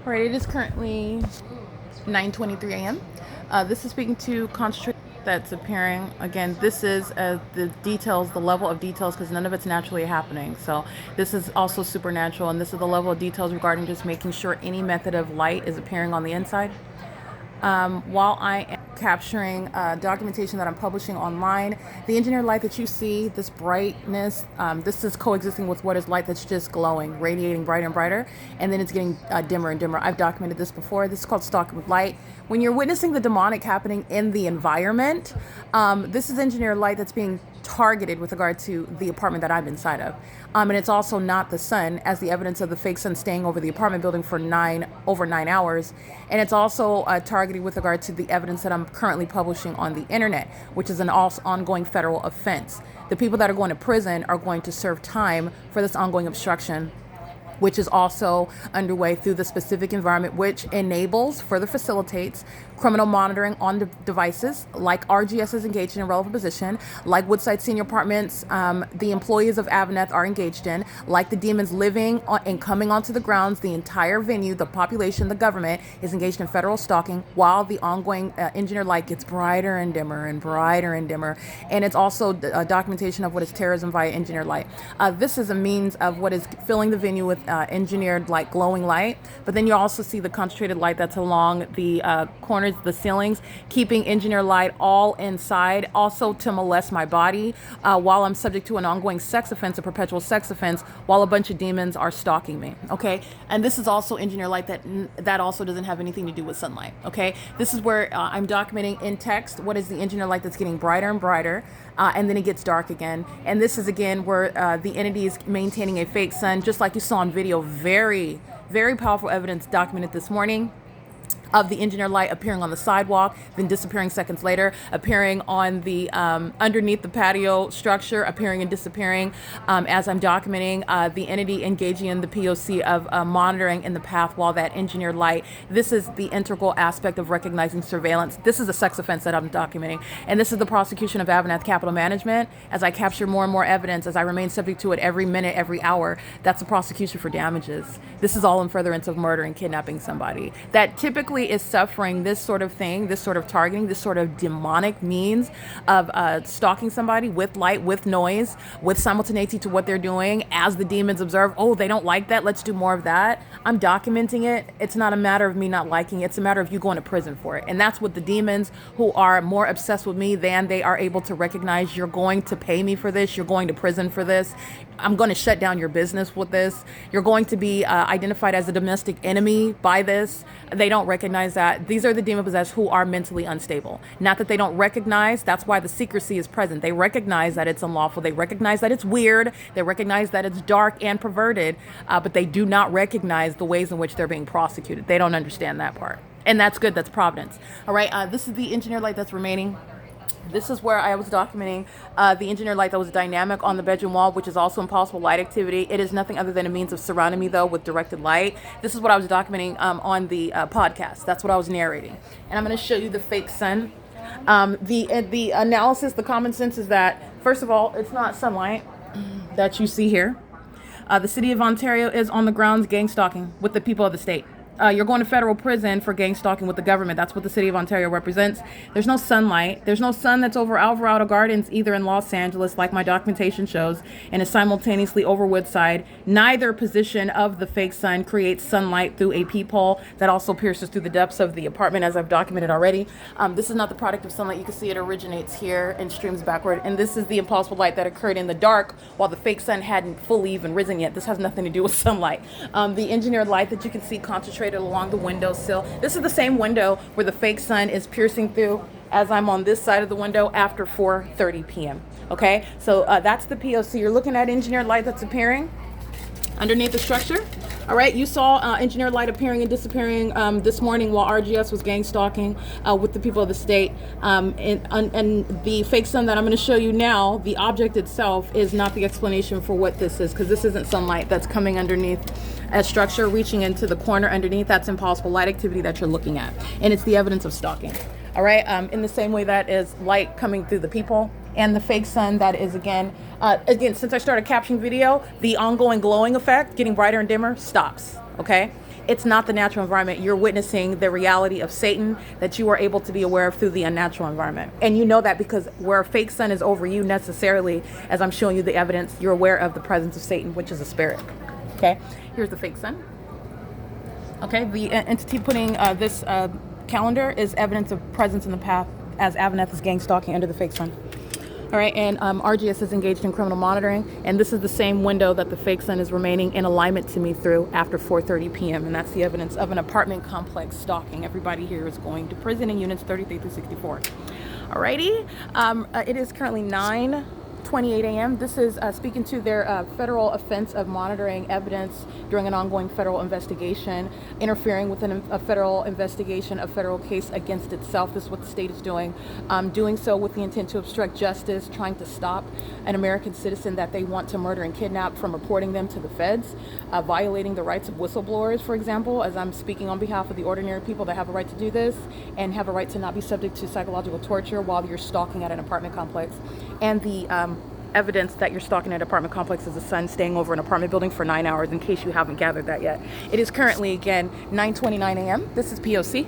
Right, it is currently 9:23 a.m. This is speaking to concentrate that's appearing. Again, this is the details, the level of details, because none of it's naturally happening. So this is also supernatural, and this is the level of details regarding just making sure any method of light is appearing on the inside. While I am capturing documentation that I'm publishing online, the engineered light that you see, this brightness, this is coexisting with what is light that's just glowing, radiating brighter and brighter, and then it's getting dimmer and dimmer. I've documented this before. This is called stalking with light. When you're witnessing the demonic happening in the environment, this is engineered light that's being targeted with regard to the apartment that I'm inside of. And it's also not the sun, as the evidence of the fake sun staying over the apartment building for over 9 hours. And it's also targeted with regard to the evidence that I'm currently publishing on the internet, which is an ongoing federal offense. The people that are going to prison are going to serve time for this ongoing obstruction, which is also underway through the specific environment, which enables, further facilitates criminal monitoring on devices like RGS is engaged in a relevant position, like Woodside Senior Apartments, the employees of AVANATH are engaged in, like the demons living and coming onto the grounds, the entire venue, the population, the government is engaged in federal stalking, while the ongoing engineered light gets brighter and dimmer and brighter and dimmer. And it's also documentation of what is terrorism via engineered light. This is a means of what is filling the venue with engineered light, glowing light, but then you also see the concentrated light that's along the corners, the ceilings, keeping engineered light all inside, also to molest my body while I'm subject to an ongoing sex offense, a perpetual sex offense, while a bunch of demons are stalking me. Okay, and this is also engineered light that also doesn't have anything to do with sunlight. Okay, this is where I'm documenting in text what is the engineered light that's getting brighter and brighter. And then it gets dark again. And this is again where the entity is maintaining a fake sun, just like you saw in video. Very, very powerful evidence documented this morning of the engineered light appearing on the sidewalk, then disappearing seconds later, appearing on the underneath the patio structure, appearing and disappearing as I'm documenting the entity engaging in the P.O.C. of monitoring in the path while that engineered light. This is the integral aspect of recognizing surveillance. This is a sex offense that I'm documenting, and this is the prosecution of AVANATH Capital Management. As I capture more and more evidence, as I remain subject to it every minute, every hour, that's a prosecution for damages. This is all in furtherance of murder and kidnapping somebody that typically is suffering this sort of thing, this sort of targeting, this sort of demonic means of stalking somebody with light, with noise, with simultaneity to what they're doing as the demons observe, oh, they don't like that, let's do more of that. I'm documenting it. It's not a matter of me not liking it. It's a matter of you going to prison for it. And that's what the demons who are more obsessed with me than they are able to recognize. You're going to pay me for this. You're going to prison for this. I'm going to shut down your business with this. You're going to be identified as a domestic enemy by this. They don't recognize that. These are the demon possessed who are mentally unstable. Not that they don't recognize. That's why the secrecy is present. They recognize that it's unlawful. They recognize that it's weird. They recognize that it's dark and perverted, but they do not recognize the ways in which they're being prosecuted. They don't understand that part. And that's good. That's providence. All right. This is the engineered light that's remaining. This is where I was documenting the engineered light that was dynamic on the bedroom wall, which is also impossible light activity. It is nothing other than a means of surrounding me, though, with directed light. This is what I was documenting on the podcast. That's what I was narrating. And I'm going to show you the fake sun. The analysis, the common sense is that, first of all, it's not sunlight that you see here. The city of Ontario is on the grounds gang stalking with the people of the state. You're going to federal prison for gang stalking with the government. That's what the city of Ontario represents. There's no sunlight. There's no sun that's over Alvarado Gardens, either in Los Angeles, like my documentation shows, and is simultaneously over Woodside. Neither position of the fake sun creates sunlight through a peephole that also pierces through the depths of the apartment, as I've documented already. This is not the product of sunlight. You can see it originates here and streams backward. And this is the impossible light that occurred in the dark while the fake sun hadn't fully even risen yet. This has nothing to do with sunlight. The engineered light that you can see concentrated along the windowsill. This is the same window where the fake sun is piercing through as I'm on this side of the window after 4:30 p.m. Okay, so that's the P.O.C. You're looking at engineered light that's appearing underneath the structure. All right, you saw engineered light appearing and disappearing this morning while RGS was gang stalking with the people of the state. And the fake sun that I'm going to show you now, the object itself is not the explanation for what this is, because this isn't sunlight that's coming underneath a structure, reaching into the corner underneath. That's impossible light activity that you're looking at. And it's the evidence of stalking. All right, in the same way that is light coming through the people, and the fake sun that is again, since I started capturing video, the ongoing glowing effect, getting brighter and dimmer, stops. Okay, It's not the natural environment. You're witnessing the reality of Satan that you are able to be aware of through the unnatural environment. And you know that because where a fake sun is over you, necessarily, as I'm showing you the evidence, you're aware of the presence of Satan, which is a spirit. Okay, here's the fake sun. Okay, the entity putting this calendar is evidence of presence in the path as AVANATH is gang stalking under the fake sun. All right, and RGS is engaged in criminal monitoring, and this is the same window that the fake sun is remaining in alignment to me through after 4:30 p.m., and that's the evidence of an apartment complex stalking. Everybody here is going to prison in units 33 through 64. All righty, it is currently 9:28 a.m. This is speaking to their federal offense of monitoring evidence during an ongoing federal investigation, interfering with a federal investigation, a federal case against itself. This is what the state is doing. Doing so with the intent to obstruct justice, trying to stop an American citizen that they want to murder and kidnap from reporting them to the feds, violating the rights of whistleblowers, for example, as I'm speaking on behalf of the ordinary people that have a right to do this and have a right to not be subject to psychological torture while you're stalking at an apartment complex. And the evidence that you're stalking at an apartment complex is the sun staying over an apartment building for 9 hours, in case you haven't gathered that yet. It is currently, again, 9:29 a.m. This is P.O.C.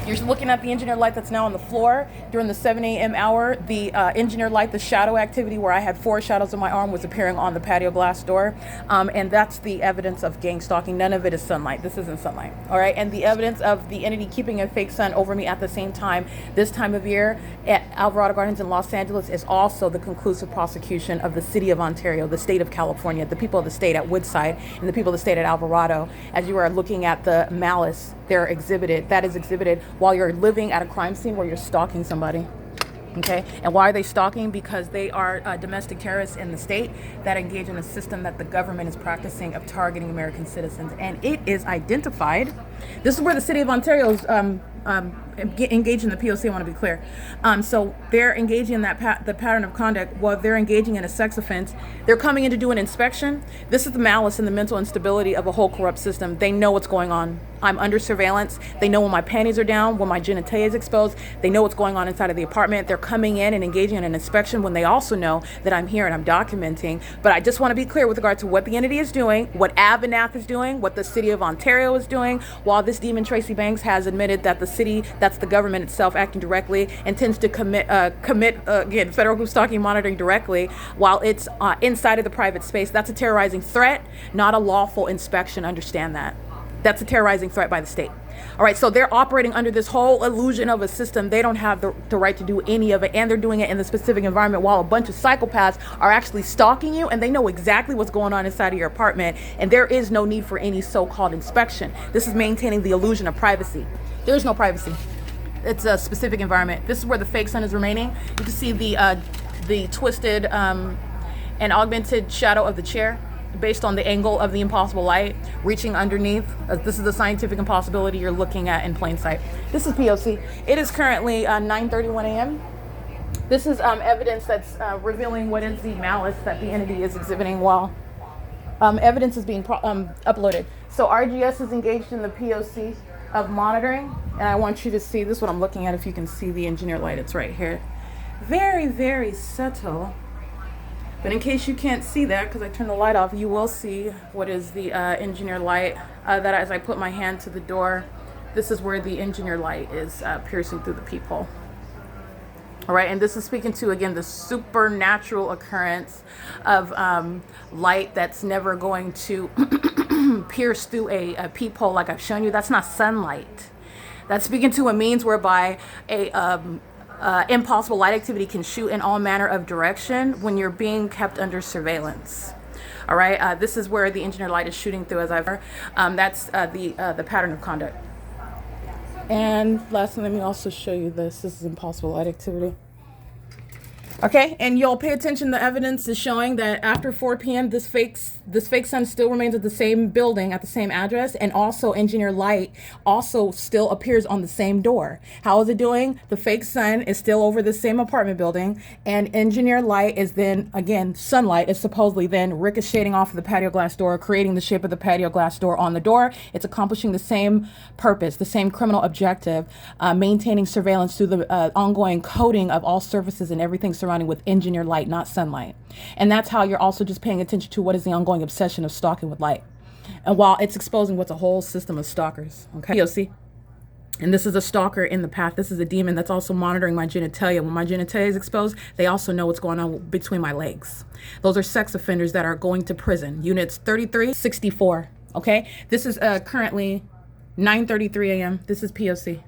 You're looking at the engineer light that's now on the floor. During the 7 a.m. hour, the engineer light, the shadow activity where I had 4 shadows on my arm, was appearing on the patio glass door. And that's the evidence of gang stalking. None of it is sunlight. This isn't sunlight. All right. And the evidence of the entity keeping a fake sun over me at the same time, this time of year at Alvarado Gardens in Los Angeles, is also the conclusive prosecution of the city of Ontario, the state of California, the people of the state at Woodside, and the people of the state at Alvarado. As you are looking at the malice that is exhibited while you're living at a crime scene where you're stalking somebody. Okay, and why are they stalking? Because they are domestic terrorists in the state that engage in a system that the government is practicing of targeting American citizens, and it is identified. This is where the city of Ontario is engaged in the P.O.C. I want to be clear. So they're engaging in the pattern of conduct while they're engaging in a sex offense. They're coming in to do an inspection. This is the malice and the mental instability of a whole corrupt system. They know what's going on. I'm under surveillance. They know when my panties are down, when my genitalia is exposed. They know what's going on inside of the apartment. They're coming in and engaging in an inspection when they also know that I'm here and I'm documenting. But I just want to be clear with regard to what the entity is doing, what AVANATH is doing, what the city of Ontario is doing. While this demon Tracy Banks has admitted that the city, that's the government itself acting directly, intends to commit again, federal group stalking monitoring directly while it's inside of the private space. That's a terrorizing threat, not a lawful inspection. Understand that. That's a terrorizing threat by the state. All right, so they're operating under this whole illusion of a system. They don't have the right to do any of it, and they're doing it in the specific environment while a bunch of psychopaths are actually stalking you, and they know exactly what's going on inside of your apartment, and there is no need for any so-called inspection. This is maintaining the illusion of privacy. There's no privacy. It's a specific environment. This is where the fake sun is remaining. You can see the twisted and augmented shadow of the chair based on the angle of the impossible light reaching underneath. This is the scientific impossibility you're looking at in plain sight. This is P.O.C. It is currently 9:31 a.m. This is evidence that's revealing what is the malice that the entity is exhibiting while evidence is being uploaded. So RGS is engaged in the P.O.C. of monitoring, and I want you to see this, what I'm looking at. If you can see the engineer light, it's right here. Very, very subtle. But in case you can't see that, because I turned the light off, you will see what is the engineer light. That as I put my hand to the door, this is where the engineer light is piercing through the peephole. All right, and this is speaking to, again, the supernatural occurrence of light that's never going to pierce through a peephole like I've shown you. That's not sunlight. That's speaking to a means whereby a impossible light activity can shoot in all manner of direction when you're being kept under surveillance. All right, this is where the engineer light is shooting through, as I've heard. That's the pattern of conduct. And lastly, let me also show you this. This is impossible light activity. Okay, and you'll pay attention. The evidence is showing that after 4 p.m., this fake sun still remains at the same building, at the same address, and also engineer light also still appears on the same door. How is it doing? The fake sun is still over the same apartment building, and engineer light is then, again, sunlight is supposedly then ricocheting off of the patio glass door, creating the shape of the patio glass door on the door. It's accomplishing the same purpose, the same criminal objective, maintaining surveillance through the ongoing coating of all surfaces and everything surrounding with engineer light, not sunlight. And that's how you're also just paying attention to what is the ongoing obsession of stalking with light. And while it's exposing what's a whole system of stalkers, okay? P.O.C. And this is a stalker in the path. This is a demon that's also monitoring my genitalia. When my genitalia is exposed, they also know what's going on between my legs. Those are sex offenders that are going to prison. Units 3364, okay? This is currently 9:33 a.m. This is P.O.C.